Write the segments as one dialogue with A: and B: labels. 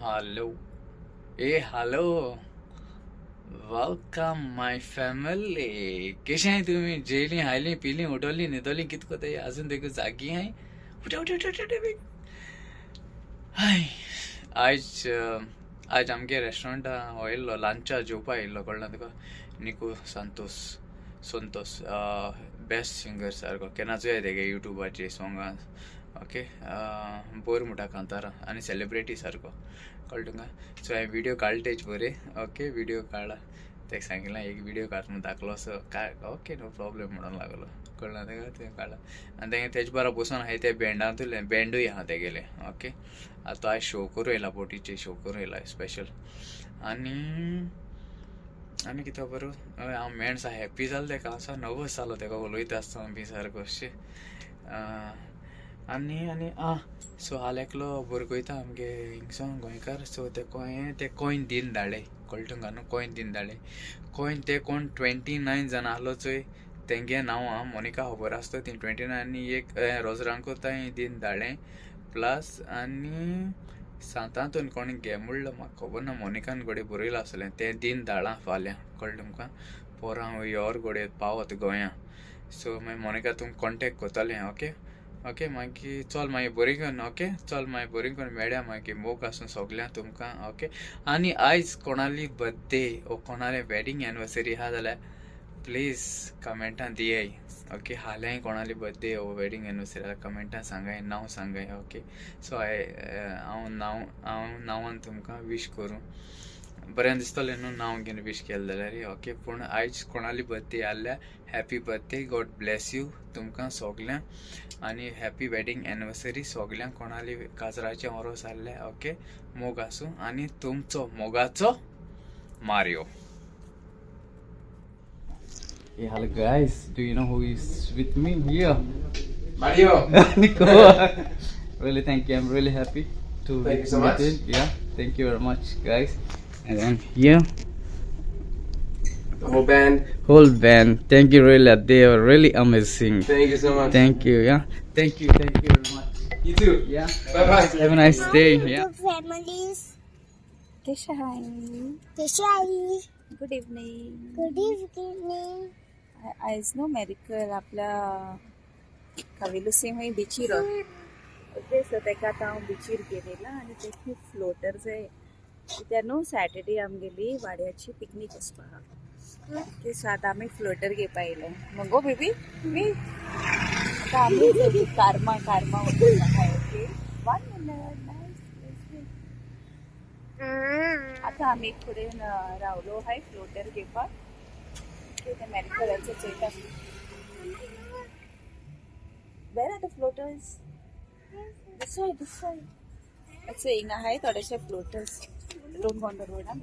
A: Hello. Hey, hello. Welcome my family. कसे आहे तुम्ही? जेली हायली पिली उठवली निदवली कितको ते अजून देखो जागी आहे. उठा उठा उठा उठा उठा. हाय. आज आमगे रेस्टॉरंट वयल्लो लंचा जेवपा येयल्लो कळना तुका निको संतोष बेस्ट सिंगर सारको केन्नाचो येता तेगे युट्यूबाचे सॉंगां ओके बोर मुटा कांतारा आनी सेलिब्रिटी सारको कळ्ळें तुका सो हांवें व्हिडिओ काडलेच बरे ओके व्हिडिओ काडला तेका सांगितलें एक व्हिडिओ काड म्हणून दाखलो असो काय ओके नो प्रॉब्लेम म्हणून लागलो कळना तेका ते काडला आनी तेंगे तेजे बरा बसून हाय ते बँडांतूय बँडूय आहा तेगेले ओके आतां आयज शो करूं येयला बोटीचे शो करूं येयला स्पेशल आनी कितें बरो हांव मेणसा हॅप्पी जालो तेका असो नर्वस जालो तेका उलयता आसतना बी सारको अशें आनी सो हाल एकलो बरकयता आमगे हिंगसोन गोंयकार सो ते कॉयन दीन धाडले कळ्ळें तुमकां न्हू कॉयन दीन धाडले कॉयन ते कोण 29 जाणां आहलो चोय तेंगे नांव आहा मोनिका खबर आसता ती 29 आनी एक रोजरांको तांय दीन धाडलें प्लस आनी सांतांतून कोणी घे म्हणलो म्हाका खबर ना मोनिकान घोडे बरयलो आसलें तें दीन धाडलां फाल्यां कळ्ळें तुमकां पोरां हांव योर घोडे पावत गोंयां सो मागीर मोनिका तुमकां कॉन्टेक्ट कोत्तलें ओके ओके मागीर चल मागीर बरी करून ओके चल मागीर बरी करून मेळया मागीर मोग आसूं सगल्यां तुमकां ओके आनी आयज कोणाली बर्थडे ओ कोणालें वेडींग एनिवर्सरी आहा जाल्यार प्लीज कमेंटां दियाय ओके हाल्याय कोणाली बर्थडे ओ वेडींग एनिवर्सरी जाल्यार कमेंटां सांगाय नांव सांगाय ओके सो हांव नांवान तुमकां विश करूं बरें दिसतलें न्हू नांव घेवन विश केलें जाल्यार ओके पूण आयज कोणाली बर्थडे आसल्यार happy birthday God bless you तुमकां सगल्यांक आनी हॅपी वेडींग एनिवर्सरी सगल्यांक कोणाली काजराचें ओरोस आसलें ओके मोग आसूं आनी तुमचो मोगाचो Mario. Hey, hello guys. Do you know who is with me here?
B: Mario.
A: Nico. Really, thank you. I'm really happy to
B: Thank you so
A: meet
B: much.
A: you. Yeah, thank you very much, guys. And then here,
B: The whole band.
A: whole band. Thank you, really. They are really amazing.
B: Thank you so much.
A: Thank you. Yeah, thank you very much.
B: You too.
A: Yeah.
B: Bye bye.
A: Have a nice day. Yeah.
C: YouTube families. Kishai.
D: Good evening.
C: Good evening.
D: आयज न्हू miracle आपल्या काविलुसी हूंय बिचीर okay so तेका आतां हांव बिचीर गेलेला आनी Techi floater जाय कित्याक न्हू सॅटर्डे आमगेली वाड्याची पिकनीक वचपा आहा ओके सो आतां आमी फ्लोटर घेवपा येयले मगो बेबी तुमी आतां आमी कारमा वचून आहाय ओके 1 मिनट आतां आमी फुडें रावलो आहाय फ्लोटर घेवपाक ओके ते मॅरिकलाचो चयता Where are the floaters? This side. अच्छा हिंगा हाय थोडेशे floaters. Don't go on the road, huh?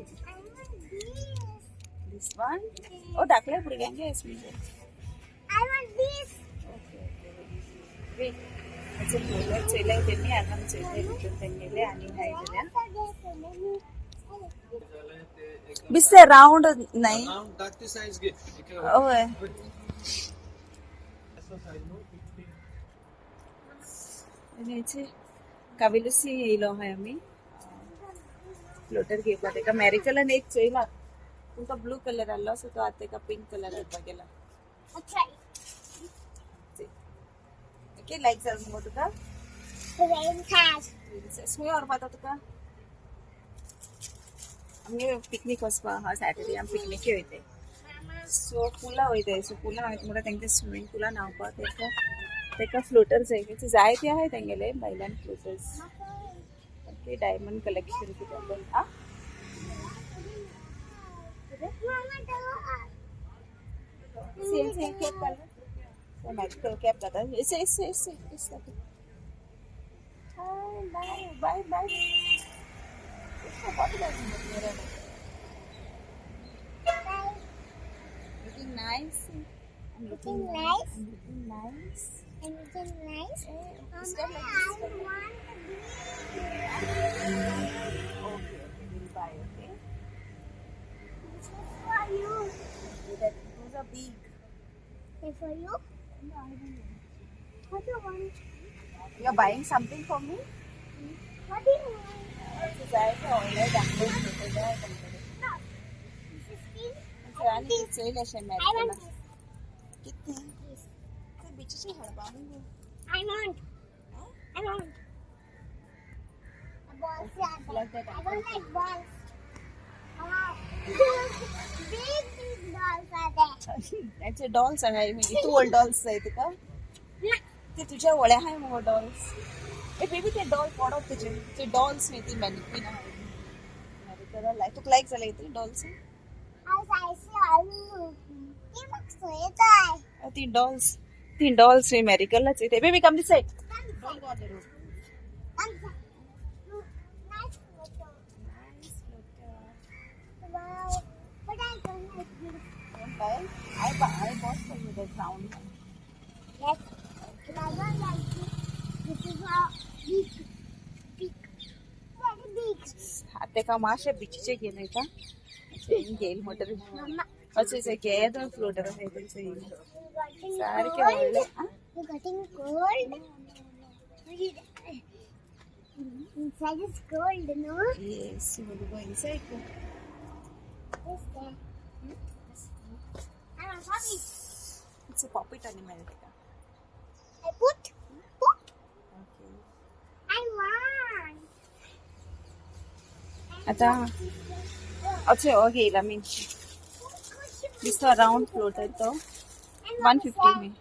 D: This one. Oh, दाखले भुरग्यांगे आसली.
C: I want this.
D: Okay. Wait. अच्छा floater चयलाय तेमी आतां चयताय भितर तेंगेले आनी हाय जाल्या. बिस्ते राउंड नाही. ओय. काविलुसी येयलो आहाय आमी फ्लोटर घेवपा तेका मॅरिकलान एक चयला तुमकां ब्लू कलर आहलो सो तो आतां तेका पिंक कलर घालपाक गेला
C: Okay.
D: ओके लायक जाल मगो तुका
C: Princess.
D: खंय व्हरपाक तुका आमगे पिकनीक वचपा आहा सॅटर्डे आमी पिकनिके वयताय सो पुला वयताय सो पुला वयता म्हणल्यार तेंका स्विमींग पुलान न्हांवपाक तेका फ्लोटर जाय ते आहाय तेंगेले बायलान फ्लोटर्स ओके डायमंड कलेक्शन कितें पण आ सेम कॅप घाल मॅजिकल कॅप घाता एस बाय looking nice. I'm looking
C: nice.
D: I'm looking nice.
C: And it's nice.
D: Step like
C: I
D: this.
C: want
D: Okay, we'll buy. Okay.
C: this for you.
D: Those are big.
C: This for you.
D: No, I don't know.
C: What do you want?
D: You're buying something for me?
C: What do you want?
D: It's a आणि ती चैल अशें
C: I
D: मेरिकला
C: want this.
D: कितने ते बिचीचे हडपावून गो
C: I want. I want. The balls are there.
D: Like that.
C: I don't like balls. Oh. Big balls are there.
D: त्याचे dolls आहे म्हणजे तू dolls आहे ते का ते तुझ्या वळ्या आहे मग डॉल्स ए बेबी ते डॉल पडत तुझे ते डॉल्स नाही ती मॅनिक्विन आहे मेरिकला लाईक तुका लाईक झालं ते dolls
C: As I see all ती मग सोयच आहे.
D: ती डॉल्स मी मेरिकललाच येते baby come this side doll go on the road
C: Nice photo. Wow. But I don't like this.
D: I bought for you the crown.
C: Yes. But I don't like this. This is a big. Big. Very big.
D: आता का माशे बीचचे गेले का गेल motor
C: Mama.
D: असे जे गेद floater आहे त्यांचे
C: Getting
D: सारखे
C: cold.
D: वळले
C: You're getting cold. Inside is cold, no?
D: Yes will go inside
C: Yes, there. I want puppy.
D: It's a pop it animal का
C: I put. Put.
D: Okay
C: I want.
D: आता अच्छे हो गेला मी दिसतो राउंड फ्लोटर तो 150 में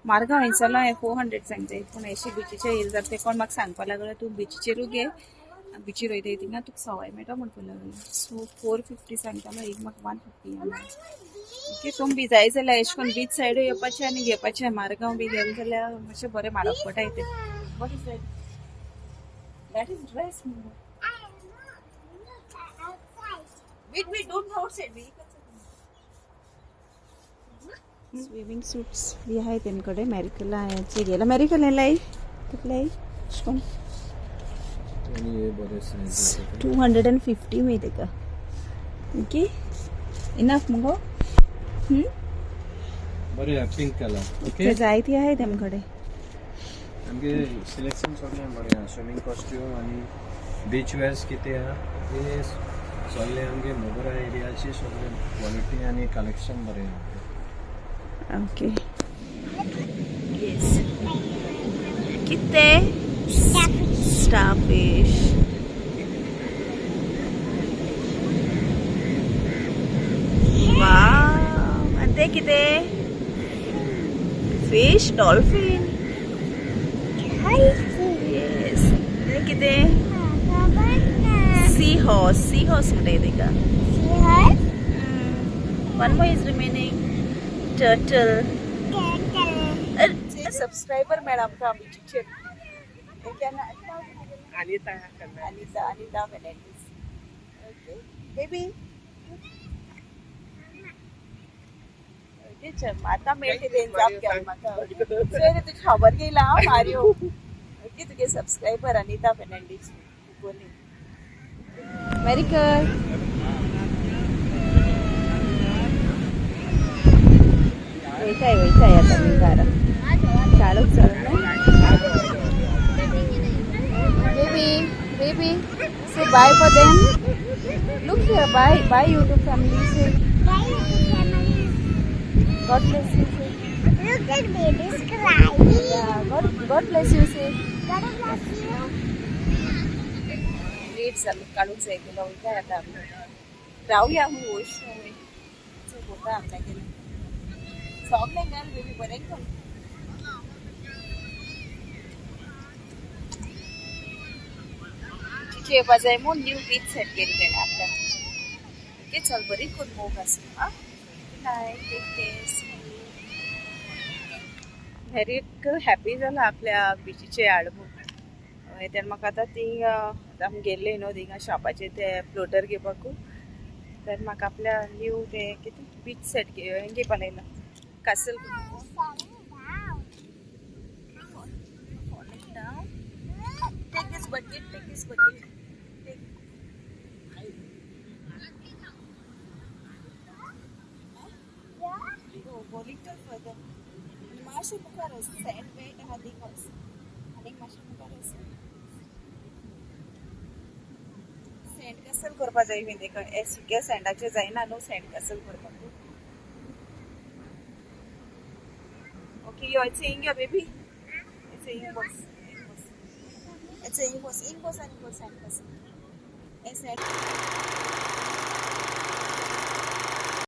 D: मार्गा वयसलो आहे 400 सांगते पण अशी बिचीचे येईल जर ते कोण म्हाका सांगपा लागलो तू बिचीचेरू गे बिचीर वयता थिंगा तुका सवाय मेळटा म्हणपा लागलो सो 450 सांगतालो एक म्हाका 150 ओके तुम बी जाय जाल्यार अशें करून बीच सायड येवपाचें आनी घेवपाचें मारगांव बी गेले जाल्यार मातशें बरें म्हारग पडटा ते what is that is dress wait don't go outside swimming suits बी आहे त्यांकडे मेरिकला आहे गेला मेरिकला लाई कितले कोण 250 मिळते का ओके इनफ मगो
B: बरे पिंक कलर ओके
D: ते जायती आहे त्यांकडे
B: आमगे सिलेक्शन सगळे बरे स्विमिंग कॉस्ट्यूम आणि बीच वेअर्स किती हा ते सगळे आमगे मोगरा एरियाची सगळे क्वालिटी आणि कलेक्शन बरे हा
D: ओके येस कितने स्टारफिश वाव आणि ते किती फिश डॉल्फिन येस ते किती सी हॉर्स म्हणता येते का one more is remaining turtle subscriber madam का आमची Anita Fernandes okay baby okay चल माता मेळटे त्यांचा आपल्याला माता सर तू खबर गेला मारियो ओके तुगे सब्सक्राइबर अनिता फर्नांडिस बोली मेरिकल वैताय आता मी गारा चालूच Baby, say bye for them. Look here, bye YouTube family. Say
C: Bye, families.
D: God bless you. Say
C: Look at babies crying.
D: yeah, God bless you. Say
C: God bless you.
D: नीट चालू काढून जाय केलं काय आता राहूया मी वोश होता आपल्या गेलं सॉंग नाही गाल बेबी बरें पण तिचे बाजाय मो न्यू बीच सेट केली त्याने आपल्या ओके चल बरी कोण मोग असं हा bye take care very happy जाला आपल्या बिचीचे आडबो तेन्ना म्हाका आतां ती आमी गेल्ले न्हू थिंगा शॉपाचे ते फ्लोटर घेवपाकू तर म्हाका आपल्या न्यू ते कितें बीच सेट घेवपा लायला castle Take this bucket. Go little further. Mashu mukaros. Sand weight hadik also. Hadik mashu mukaros. Sand castle करपा जाय विंदे सुक्या सँडाचे जायना न्हू सँड castle करपाक Okay, you're saying your baby? It's saying boss. It's saying boss. In boss and boss and boss. It's like